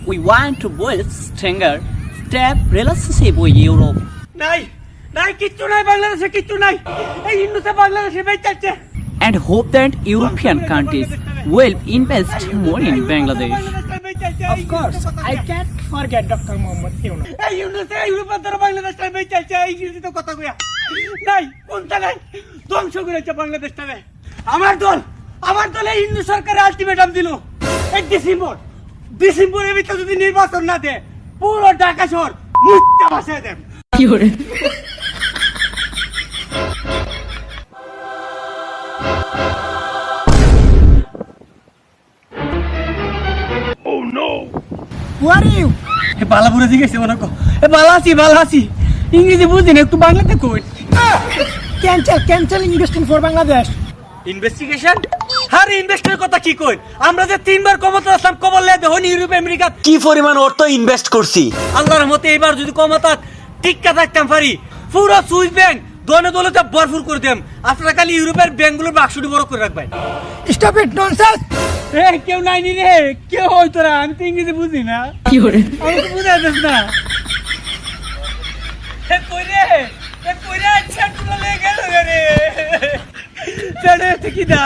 We want to build stronger, stable relationship with Europe নাই নাই কিচ্ছু নাই বাংলাদেশে কিচ্ছু নাই এই ইন্ডোসে বাংলাদেশে বেচাচ্ছে and hope that European countries will invest more in Bangladesh. Of course, I can't forget Dr. Mohammed Yunus. এই ইন্ডোসে ইউরোপের দ্বারা বাংলাদেশটা বেচাচ্ছে ইংরেজিতে কথা কইয়া নাই কোনটা নাই ধ্বংস করেছে বাংলাদেশটাকে আমার দল এই ইন্দু সরকারের আলটিমেটাম দিল এই ডিসেম্বরের ভিতরে যদি নির্বাচন না দেয় পুরো ঢাকা শহর মুচ্ছা ভাসায় দেন Who are you? এ বালা বুড়ে জিজ্ঞেস মনে কো এ বালা আছি ইংরেজি বুঝি না একটু বাংলাতে কই Cancel investing for Bangladesh. Investigation আরে ইনভেস্টের কথা কি কই আমরা যে তিনবার ক্ষমতা আসলাম কবল লে দেখুন ইউরোপ আমেরিকা কি পরিমাণ অর্থ ইনভেস্ট করছি। আল্লাহর মতে এবার যদি ক্ষমতা টিক্কা থাকতাম পারি পুরো সুইস ব্যাংক দনে দলেতে ভরপুর করে দেম আপনারা খালি ইউরোপের ব্যাংকগুলোর বাক্সটি বড় করে রাখবেন Stop it, nonsense! এ কেউ নাই নি রে কেউ হই তোরা আমি তো ইংরেজি বুঝি না আমি তো বুঝা যাস না এ কই রে আচ্ছা তুলে গেল রে চলে কি দা